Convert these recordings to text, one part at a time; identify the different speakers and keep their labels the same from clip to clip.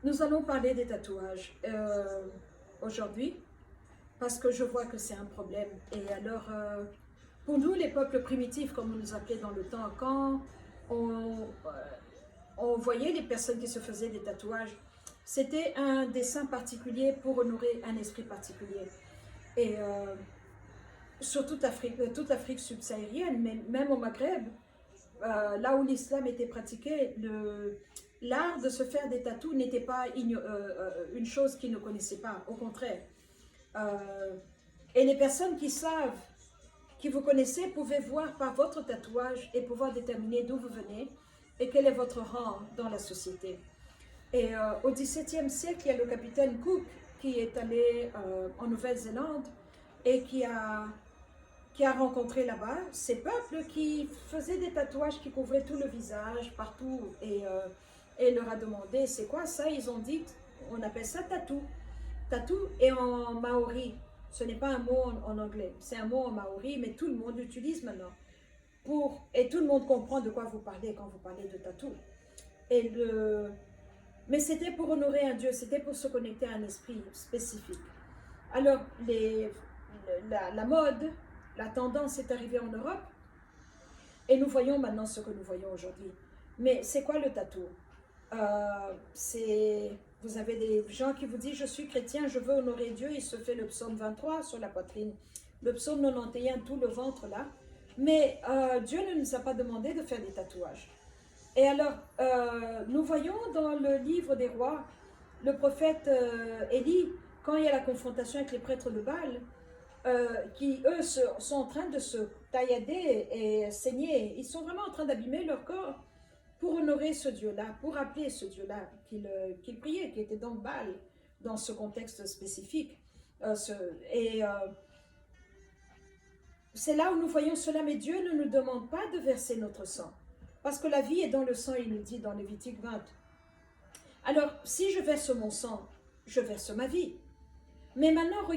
Speaker 1: Nous allons parler des tatouages aujourd'hui parce que je vois que c'est un problème. Et alors, pour nous, les peuples primitifs, comme on nous appelait dans le temps, quand on voyait les personnes qui se faisaient des tatouages, c'était un dessin particulier pour honorer un esprit particulier. Et sur toute l'Afrique subsaharienne, mais même au Maghreb, là où l'islam était pratiqué, l'art de se faire des tatous n'était pas une chose qu'ils ne connaissaient pas, au contraire. Euh, et les personnes qui savent, qui vous connaissez, pouvaient voir par votre tatouage et pouvoir déterminer d'où vous venez et quel est votre rang dans la société. Et au XVIIe siècle, il y a le capitaine Cook qui est allé en Nouvelle-Zélande et qui a rencontré là-bas ces peuples qui faisaient des tatouages qui couvraient tout le visage, partout, et leur a demandé c'est quoi ça. Ils ont dit on appelle ça tatou. Tatou est en maori, ce n'est pas un mot en anglais, c'est un mot en maori, mais tout le monde l'utilise maintenant. Et tout le monde comprend de quoi vous parlez quand vous parlez de tatou. Et mais c'était pour honorer un Dieu, c'était pour se connecter à un esprit spécifique. Alors, la mode, la tendance est arrivée en Europe et nous voyons maintenant ce que nous voyons aujourd'hui. Mais c'est quoi le tatou? Vous avez des gens qui vous disent je suis chrétien, je veux honorer Dieu, il se fait le psaume 23 sur la poitrine, le psaume 91 tout le ventre là. Mais Dieu ne nous a pas demandé de faire des tatouages. Et alors, nous voyons dans le livre des rois, le prophète Élie, quand il y a la confrontation avec les prêtres de Baal, qui eux sont en train de se taillader et saigner, ils sont vraiment en train d'abîmer leur corps pour honorer ce Dieu-là, pour appeler ce Dieu-là qu'ils priaient, qui était donc Baal dans ce contexte spécifique. C'est là où nous voyons cela, mais Dieu ne nous demande pas de verser notre sang, parce que la vie est dans le sang, il nous dit dans Lévitique 20. Alors, si je verse mon sang, je verse ma vie. Mais maintenant,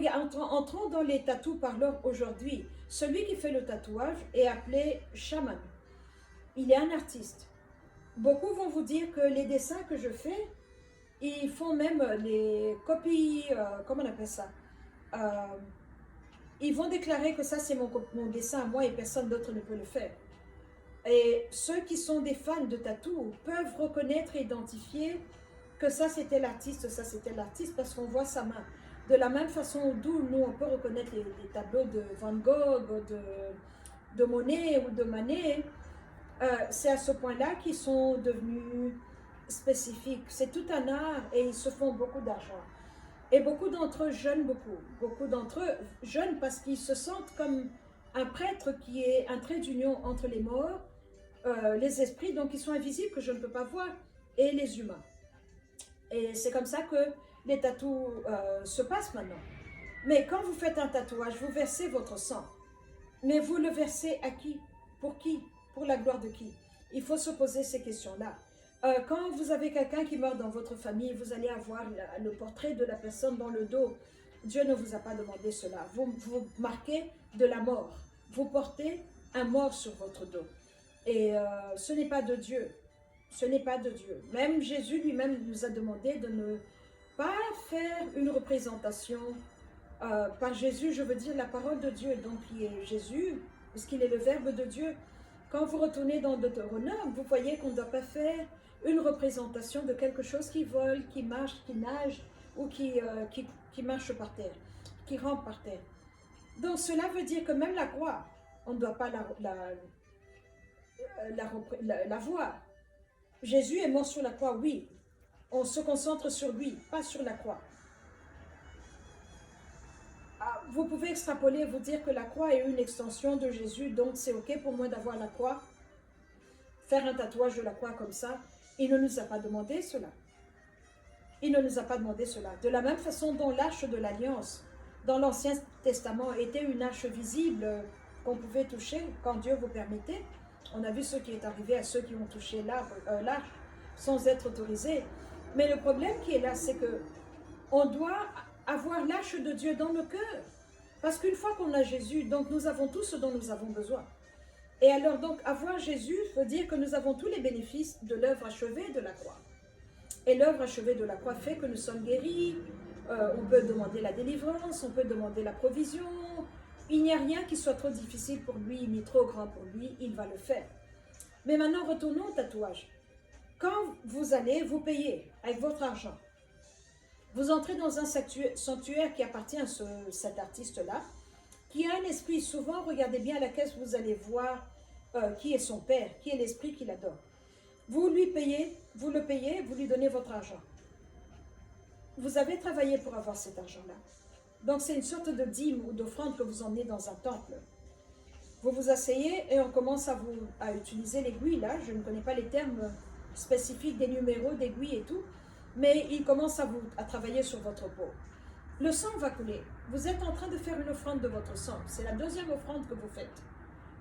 Speaker 1: entrons dans les tatous parleurs aujourd'hui. Celui qui fait le tatouage est appelé chaman. Il est un artiste. Beaucoup vont vous dire que les dessins que je fais, ils font même les copies, comment on appelle ça? Ils vont déclarer que ça c'est mon dessin à moi et personne d'autre ne peut le faire. Et ceux qui sont des fans de tatou peuvent reconnaître et identifier que ça c'était l'artiste, parce qu'on voit sa main. De la même façon d'où nous on peut reconnaître les tableaux de Van Gogh, de Monet ou de Manet, c'est à ce point-là qu'ils sont devenus spécifiques. C'est tout un art et ils se font beaucoup d'argent. Et beaucoup d'entre eux jeûnent beaucoup. Beaucoup d'entre eux jeûnent parce qu'ils se sentent comme un prêtre qui est un trait d'union entre les morts, les esprits, donc ils sont invisibles, que je ne peux pas voir, et les humains. Et c'est comme ça que les tatous se passent maintenant. Mais quand vous faites un tatouage, vous versez votre sang. Mais vous le versez à qui? Pour qui? Pour la gloire de qui? Il faut se poser ces questions-là. Quand vous avez quelqu'un qui meurt dans votre famille, vous allez avoir le portrait de la personne dans le dos. Dieu ne vous a pas demandé cela. Vous marquez de la mort. Vous portez un mort sur votre dos. Et ce n'est pas de Dieu. Ce n'est pas de Dieu. Même Jésus lui-même nous a demandé de ne pas faire une représentation. Par Jésus, je veux dire la parole de Dieu, donc qui est Jésus, puisqu'il est le Verbe de Dieu. Quand vous retournez dans Deutéronome, vous voyez qu'on ne doit pas faire une représentation de quelque chose qui vole, qui marche, qui nage, ou qui marche par terre, qui rampe par terre. Donc cela veut dire que même la croix, on ne doit pas la voir. Jésus est mort sur la croix, oui. On se concentre sur lui, pas sur la croix. Vous pouvez extrapoler, vous dire que la croix est une extension de Jésus, donc c'est ok pour moi d'avoir la croix, faire un tatouage de la croix comme ça. Il ne nous a pas demandé cela. Il ne nous a pas demandé cela. De la même façon dont l'arche de l'Alliance, dans l'Ancien Testament, était une arche visible qu'on pouvait toucher quand Dieu vous permettait. On a vu ce qui est arrivé à ceux qui ont touché l'arche sans être autorisés. Mais le problème qui est là, c'est que on doit avoir l'arche de Dieu dans nos cœurs. Parce qu'une fois qu'on a Jésus, donc nous avons tout ce dont nous avons besoin. Et alors donc avoir Jésus veut dire que nous avons tous les bénéfices de l'œuvre achevée de la croix. Et l'œuvre achevée de la croix fait que nous sommes guéris. On peut demander la délivrance, on peut demander la provision. Il n'y a rien qui soit trop difficile pour lui, ni trop grand pour lui, il va le faire. Mais maintenant, retournons au tatouage. Quand vous allez vous payer avec votre argent, vous entrez dans un sanctuaire qui appartient à cet artiste-là, qui a un esprit. Souvent, regardez bien à la caisse, vous allez voir qui est son père, qui est l'esprit qui l'adore. Vous lui payez, vous le payez, vous lui donnez votre argent. Vous avez travaillé pour avoir cet argent-là. Donc, c'est une sorte de dîme ou d'offrande que vous emmenez dans un temple. Vous vous asseyez et on commence à utiliser l'aiguille, là. Je ne connais pas les termes spécifiques des numéros d'aiguille et tout, mais il commence à travailler sur votre peau. Le sang va couler. Vous êtes en train de faire une offrande de votre sang. C'est la deuxième offrande que vous faites.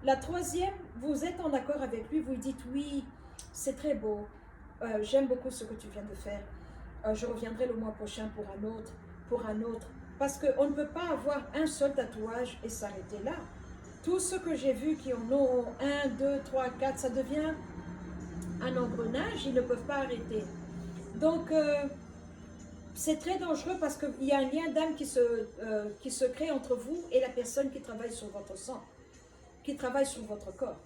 Speaker 1: La troisième, vous êtes en accord avec lui, vous lui dites oui, c'est très beau, j'aime beaucoup ce que tu viens de faire, je reviendrai le mois prochain pour un autre, parce qu'on ne peut pas avoir un seul tatouage et s'arrêter là. Tous ceux que j'ai vus qui en ont 1, 2, 3, 4, ça devient un engrenage, ils ne peuvent pas arrêter. Donc, c'est très dangereux parce qu'il y a un lien d'âme qui se crée entre vous et la personne qui travaille sur votre sang, qui travaille sur votre corps.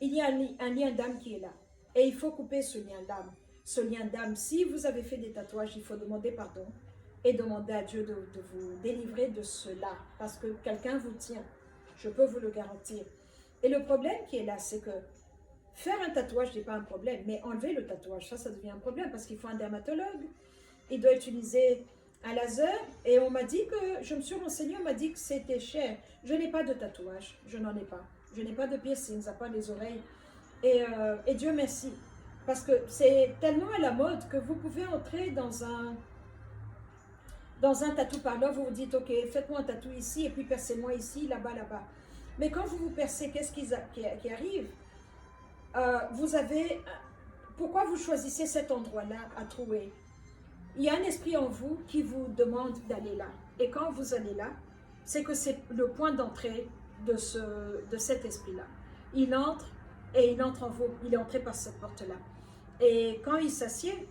Speaker 1: Il y a un lien d'âme qui est là. Et il faut couper ce lien d'âme. Ce lien d'âme, si vous avez fait des tatouages, il faut demander pardon et demander à Dieu de vous délivrer de cela. Parce que quelqu'un vous tient. Je peux vous le garantir. Et le problème qui est là, c'est que faire un tatouage n'est pas un problème, mais enlever le tatouage, ça devient un problème parce qu'il faut un dermatologue. Il doit utiliser un laser. Et on m'a dit que, je me suis renseignée, on m'a dit que c'était cher. Je n'ai pas de tatouage, je n'en ai pas. Je n'ai pas de piercings, à part les oreilles. Et Dieu merci. Parce que c'est tellement à la mode que vous pouvez entrer dans un tatou parleur, vous vous dites, ok, faites-moi un tatou ici, et puis percez-moi ici, là-bas, là-bas. Mais quand vous vous percez, qu'est-ce qui arrive? Pourquoi vous choisissez cet endroit-là à trouver? Il y a un esprit en vous qui vous demande d'aller là. Et quand vous allez là, c'est que c'est le point d'entrée de cet esprit-là. Il entre et il entre en vous. Il est entré par cette porte-là. Et quand il s'assied,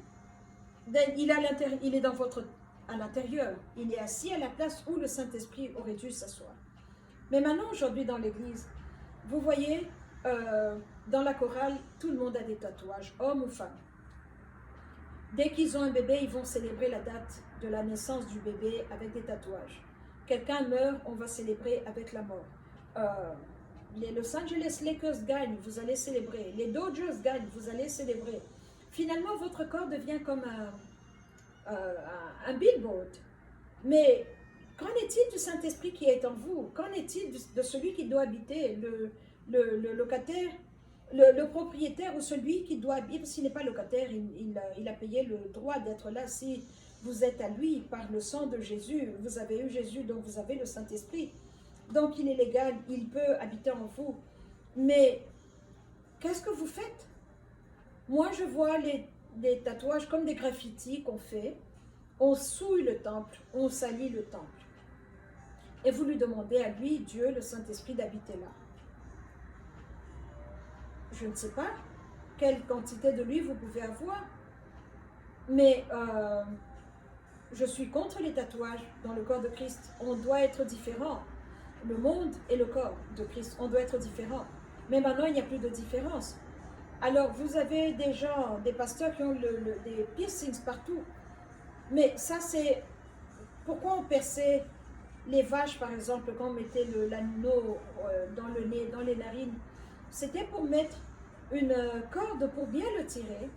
Speaker 1: il est à l'intérieur. Il est assis à la place où le Saint-Esprit aurait dû s'asseoir. Mais maintenant, aujourd'hui, dans l'église, vous voyez, dans la chorale, tout le monde a des tatouages, hommes ou femmes. Dès qu'ils ont un bébé, ils vont célébrer la date de la naissance du bébé avec des tatouages. Quelqu'un meurt, on va célébrer avec la mort. Les Los Angeles Lakers gagnent, vous allez célébrer. Les Dodgers gagnent, vous allez célébrer. Finalement, votre corps devient comme un billboard. Mais qu'en est-il du Saint-Esprit qui est en vous? Qu'en est-il de celui qui doit habiter, le locataire, le propriétaire ou celui qui doit habiter? S'il n'est pas locataire, il a payé le droit d'être là. Si vous êtes à lui par le sang de Jésus, vous avez eu Jésus, donc vous avez le Saint-Esprit. Donc il est légal, il peut habiter en vous. Mais qu'est-ce que vous faites? Moi, je vois des tatouages comme des graffitis qu'on fait. On souille le temple, on salit le temple. Et vous lui demandez à lui, Dieu, le Saint-Esprit, d'habiter là. Je ne sais pas quelle quantité de lui vous pouvez avoir. Mais je suis contre les tatouages dans le corps de Christ. On doit être différent. Le monde et le corps de Christ, on doit être différent. Mais maintenant, il n'y a plus de différence. Alors, vous avez des gens, des pasteurs qui ont des piercings partout. Mais ça, c'est... Pourquoi on perçait les vaches, par exemple, quand on mettait l'anneau dans le nez, dans les narines? C'était pour mettre une corde pour bien le tirer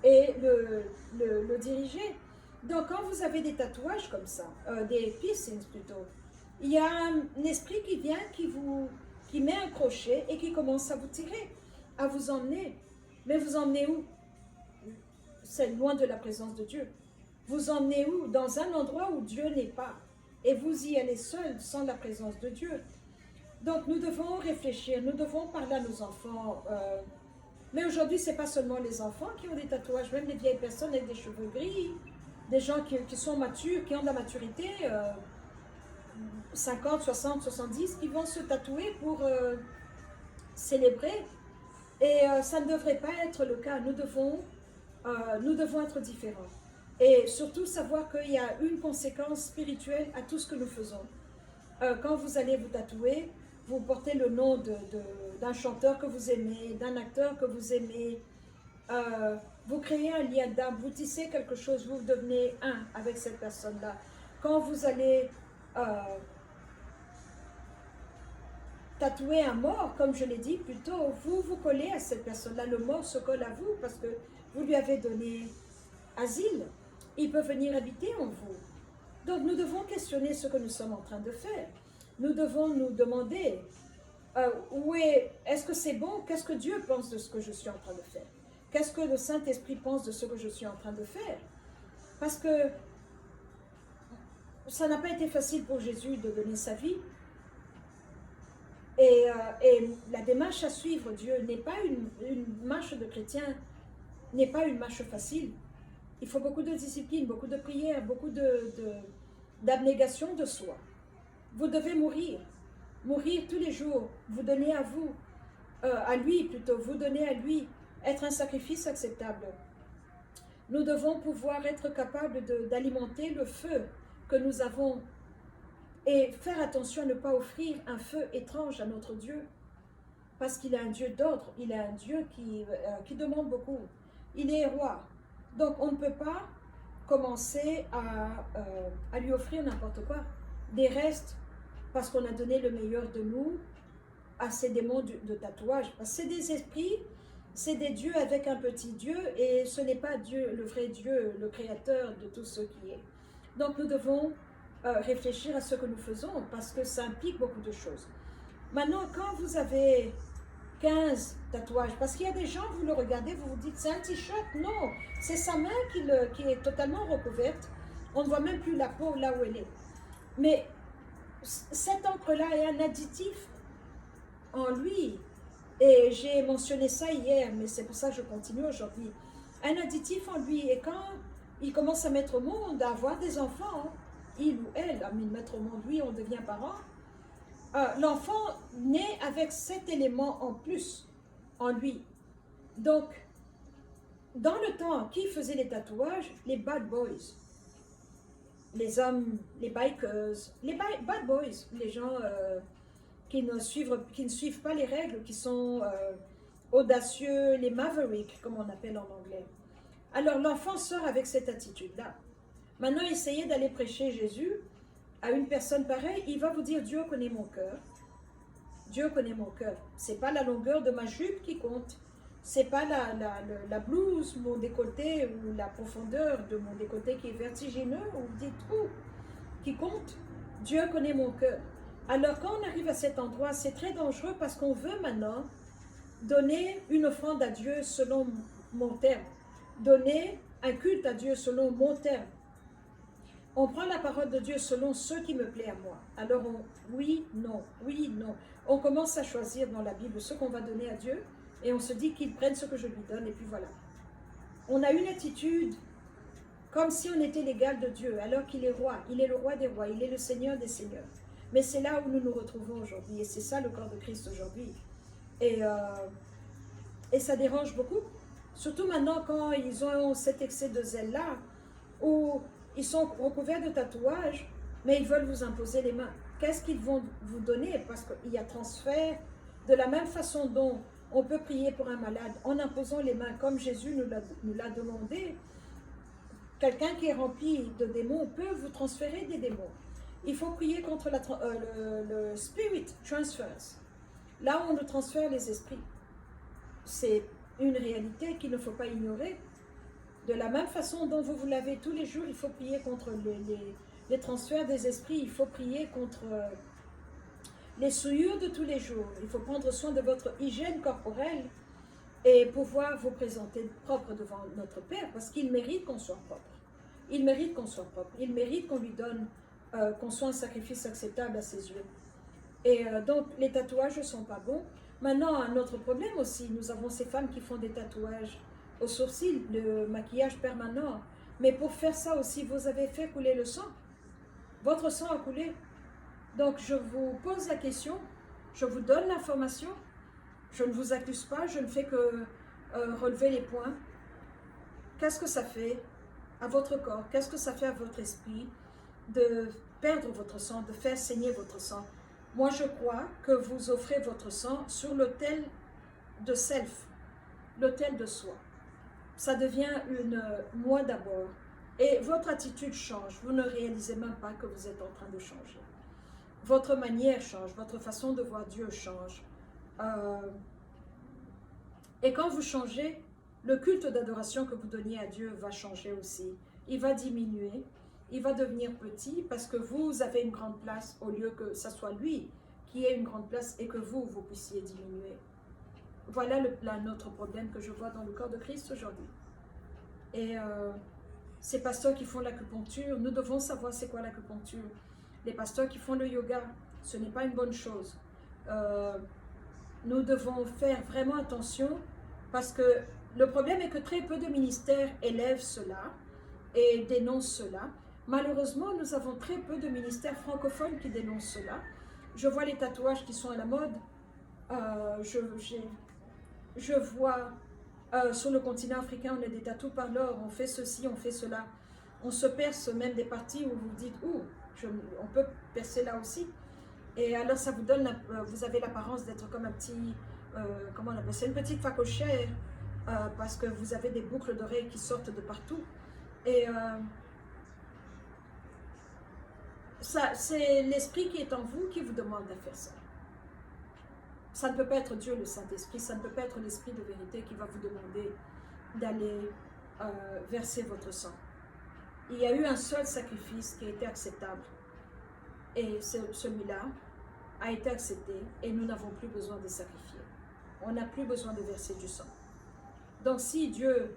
Speaker 1: et le diriger. Donc, quand vous avez des tatouages comme ça, des piercings plutôt, il y a un esprit qui vient, qui met un crochet et qui commence à vous tirer, à vous emmener. Mais vous emmenez où? C'est loin de la présence de Dieu. Vous emmenez où? Dans un endroit où Dieu n'est pas. Et vous y allez seul, sans la présence de Dieu. Donc nous devons réfléchir, nous devons parler à nos enfants. Mais aujourd'hui, ce n'est pas seulement les enfants qui ont des tatouages, même les vieilles personnes avec des cheveux gris, des gens qui sont matures, qui ont de la maturité, 50, 60, 70, qui vont se tatouer pour célébrer. Et ça ne devrait pas être le cas. Nous devons Nous devons être différents. Et surtout savoir qu'il y a une conséquence spirituelle à tout ce que nous faisons. Quand vous allez vous tatouer, vous portez le nom d'un chanteur que vous aimez, d'un acteur que vous aimez. Vous créez un lien d'âme, vous tissez quelque chose, vous devenez un avec cette personne-là. Quand vous allez tatouer un mort, comme je l'ai dit plus tôt, vous vous collez à cette personne-là. Le mort se colle à vous parce que vous lui avez donné asile. Il peut venir habiter en vous. Donc nous devons questionner ce que nous sommes en train de faire. Nous devons nous demander, est-ce que c'est bon? Qu'est-ce que Dieu pense de ce que je suis en train de faire? Qu'est-ce que le Saint-Esprit pense de ce que je suis en train de faire? Parce que ça n'a pas été facile pour Jésus de donner sa vie. Et la démarche à suivre Dieu n'est pas une marche de chrétien, n'est pas une marche facile. Il faut beaucoup de discipline, beaucoup de prière, beaucoup d'abnégation de soi. Vous devez mourir tous les jours, vous donner à lui plutôt, vous donner à lui, être un sacrifice acceptable. Nous devons pouvoir être capables d'alimenter le feu que nous avons et faire attention à ne pas offrir un feu étrange à notre Dieu, parce qu'il est un Dieu d'ordre, il est un Dieu qui demande beaucoup. Il est roi. Donc on ne peut pas commencer à lui offrir n'importe quoi, des restes, parce qu'on a donné le meilleur de nous à ces démons de tatouage. Parce que c'est des esprits, c'est des dieux avec un petit dieu, et ce n'est pas Dieu, le vrai Dieu, le créateur de tout ce qui est. Donc nous devons réfléchir à ce que nous faisons, parce que ça implique beaucoup de choses. Maintenant, quand vous avez 15 tatouages, parce qu'il y a des gens, vous le regardez, vous vous dites, c'est un t-shirt, non, c'est sa main qui est totalement recouverte, on ne voit même plus la peau là où elle est. Mais cette encre-là est un additif en lui, et j'ai mentionné ça hier, mais c'est pour ça que je continue aujourd'hui. Un additif en lui, et quand il commence à mettre au monde, à avoir des enfants, il ou elle, à mettre au monde, lui, on devient parent, l'enfant naît avec cet élément en plus en lui. Donc, dans le temps, qui faisait les tatouages? Les bad boys. Les hommes, les bikers, les bad boys, les gens qui ne suivent pas les règles, qui sont audacieux, les mavericks, comme on appelle en anglais. Alors, l'enfant sort avec cette attitude-là. Maintenant, essayez d'aller prêcher Jésus à une personne pareille, il va vous dire, Dieu connaît mon cœur. Dieu connaît mon cœur. C'est pas la longueur de ma jupe qui compte. C'est pas la blouse, mon décolleté, ou la profondeur de mon décolleté qui est vertigineux, ou vous dites où, qui compte. Dieu connaît mon cœur. Alors quand on arrive à cet endroit, c'est très dangereux parce qu'on veut maintenant donner une offrande à Dieu selon mon terme. Donner un culte à Dieu selon mon terme. On prend la parole de Dieu selon ce qui me plaît à moi. Alors, oui, non, oui, non. On commence à choisir dans la Bible ce qu'on va donner à Dieu et on se dit qu'il prenne ce que je lui donne et puis voilà. On a une attitude comme si on était l'égal de Dieu alors qu'il est roi. Il est le roi des rois, il est le Seigneur des seigneurs. Mais c'est là où nous nous retrouvons aujourd'hui et c'est ça le corps de Christ aujourd'hui. Et ça dérange beaucoup. Surtout maintenant quand ils ont cet excès de zèle-là où ils sont recouverts de tatouages, mais ils veulent vous imposer les mains. Qu'est-ce qu'ils vont vous donner? Parce qu'il y a transfert. De la même façon dont on peut prier pour un malade en imposant les mains, comme Jésus nous l'a demandé, quelqu'un qui est rempli de démons peut vous transférer des démons. Il faut prier contre le spirit transfers. Là où on nous transfère les esprits. C'est une réalité qu'il ne faut pas ignorer. De la même façon dont vous l'avez tous les jours, il faut prier contre les transferts des esprits, il faut prier contre les souillures de tous les jours. Il faut prendre soin de votre hygiène corporelle et pouvoir vous présenter propre devant notre Père, parce qu'il mérite qu'on soit propre. Il mérite qu'on soit propre. Il mérite qu'on lui donne, qu'on soit un sacrifice acceptable à ses yeux. Et donc, les tatouages ne sont pas bons. Maintenant, un autre problème aussi, nous avons ces femmes qui font des tatouages aux sourcils, le maquillage permanent. Mais pour faire ça aussi, vous avez fait couler le sang. Votre sang a coulé. Donc, je vous pose la question, je vous donne l'information, je ne vous accuse pas, je ne fais que relever les points. qu'est-ce que ça fait à votre corps, qu'est-ce que ça fait à votre esprit de perdre votre sang, de faire saigner votre sang. Moi, je crois que vous offrez votre sang sur l'autel de self, l'autel de soi. Ça devient une moi d'abord. Et votre attitude change. Vous ne réalisez même pas que vous êtes en train de changer. Votre manière change, votre façon de voir Dieu change. Et quand vous changez, le culte d'adoration que vous donniez à Dieu va changer aussi. Il va diminuer, il va devenir petit parce que vous avez une grande place au lieu que ce soit lui qui ait une grande place et que vous puissiez diminuer. Voilà notre problème que je vois dans le corps de Christ aujourd'hui. Et ces pasteurs qui font l'acupuncture, nous devons savoir c'est quoi l'acupuncture. Les pasteurs qui font le yoga, ce n'est pas une bonne chose. Nous devons faire vraiment attention parce que le problème est que très peu de ministères élèvent cela et dénoncent cela. Malheureusement, nous avons très peu de ministères francophones qui dénoncent cela. Je vois les tatouages qui sont à la mode. Je vois sur le continent africain, on a des tatous par l'or, on fait ceci, on fait cela. On se perce même des parties où vous dites, on peut percer là aussi. Et alors ça vous donne, vous avez l'apparence d'être comme un petit, comment on appelle ça, une petite facochère, parce que vous avez des boucles d'oreilles qui sortent de partout. Et c'est l'esprit qui est en vous qui vous demande de faire ça. Ça ne peut pas être Dieu, le Saint-Esprit, ça ne peut pas être l'Esprit de vérité qui va vous demander d'aller verser votre sang. Il y a eu un seul sacrifice qui a été acceptable. Et celui-là a été accepté et nous n'avons plus besoin de sacrifier. On n'a plus besoin de verser du sang. Donc si Dieu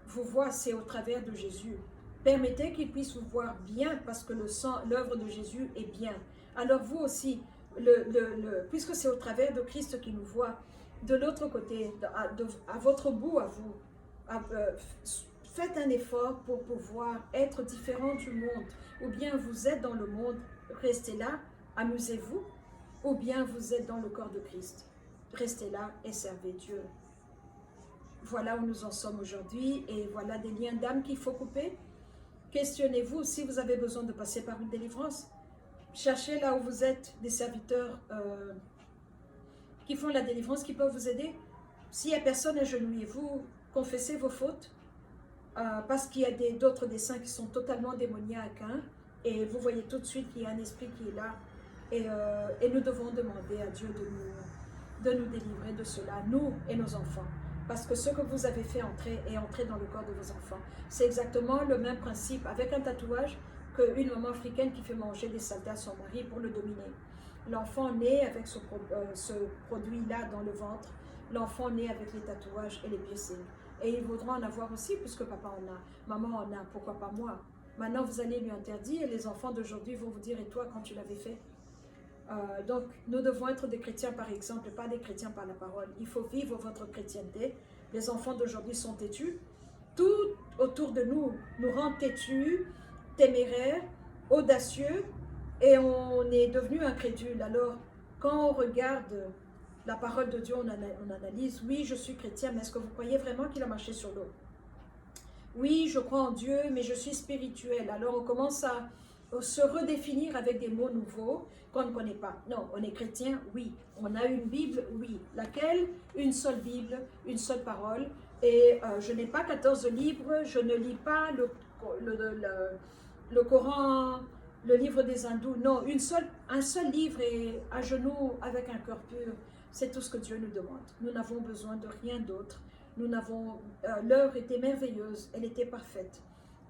Speaker 1: vous voit, c'est au travers de Jésus. Permettez qu'il puisse vous voir bien parce que l'œuvre de Jésus est bien. Alors vous aussi, puisque c'est au travers de Christ qui nous voit, de l'autre côté, à votre bout, à vous, faites un effort pour pouvoir être différent du monde. Ou bien vous êtes dans le monde, restez là, amusez-vous, ou bien vous êtes dans le corps de Christ. Restez là et servez Dieu. Voilà où nous en sommes aujourd'hui et voilà des liens d'âme qu'il faut couper. Questionnez-vous si vous avez besoin de passer par une délivrance. Cherchez là où vous êtes des serviteurs qui font la délivrance, qui peuvent vous aider. S'il n'y a personne, agenouillez-vous, confessez vos fautes, parce qu'il y a d'autres des saints qui sont totalement démoniaques, hein, et vous voyez tout de suite qu'il y a un esprit qui est là, et nous devons demander à Dieu de nous délivrer de cela, nous et nos enfants. Parce que ce que vous avez fait est entré dans le corps de vos enfants. C'est exactement le même principe avec un tatouage qu'une maman africaine qui fait manger des saletés à son mari pour le dominer. L'enfant naît avec ce produit-là dans le ventre. L'enfant naît avec les tatouages et les piercings. Et il voudra en avoir aussi puisque papa en a, maman en a, pourquoi pas moi? Maintenant vous allez lui interdire et les enfants d'aujourd'hui vont vous dire et toi quand tu l'avais fait? Donc, nous devons être des chrétiens par exemple, pas des chrétiens par la parole. Il faut vivre votre chrétienté. Les enfants d'aujourd'hui sont têtus. Tout autour de nous nous rend têtus, téméraires, audacieux, et on est devenu incrédule. Alors, quand on regarde la parole de Dieu, on analyse, oui, je suis chrétien, mais est-ce que vous croyez vraiment qu'il a marché sur l'eau? Oui, je crois en Dieu, mais je suis spirituel. Alors, on commence à se redéfinir avec des mots nouveaux qu'on ne connaît pas. Non, on est chrétien, oui. On a une Bible, oui. Laquelle? Une seule Bible, une seule parole. Et je n'ai pas 14 livres, je ne lis pas le Coran, le livre des hindous. Non, un seul livre et à genoux avec un cœur pur. C'est tout ce que Dieu nous demande. Nous n'avons besoin de rien d'autre. L'heure était merveilleuse, elle était parfaite.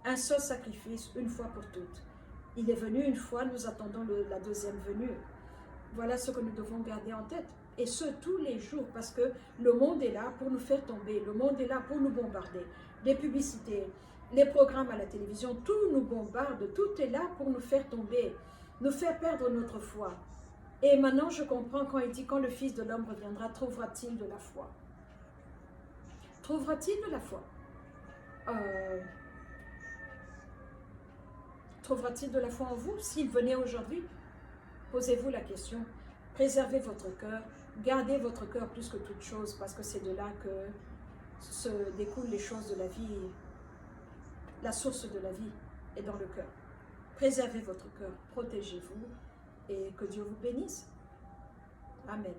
Speaker 1: Un seul sacrifice, une fois pour toutes. Il est venu une fois, nous attendons la deuxième venue. Voilà ce que nous devons garder en tête. Et ce, tous les jours, parce que le monde est là pour nous faire tomber. Le monde est là pour nous bombarder. Les publicités, les programmes à la télévision, tout nous bombarde. Tout est là pour nous faire tomber, nous faire perdre notre foi. Et maintenant, je comprends quand il dit, quand le Fils de l'homme reviendra, trouvera-t-il de la foi? Trouvera-t-il de la foi? Trouvera-t-il de la foi en vous? S'il venait aujourd'hui, posez-vous la question. Préservez votre cœur, gardez votre cœur plus que toute chose, parce que c'est de là se découlent les choses de la vie. La source de la vie est dans le cœur. Préservez votre cœur, protégez-vous et que Dieu vous bénisse. Amen.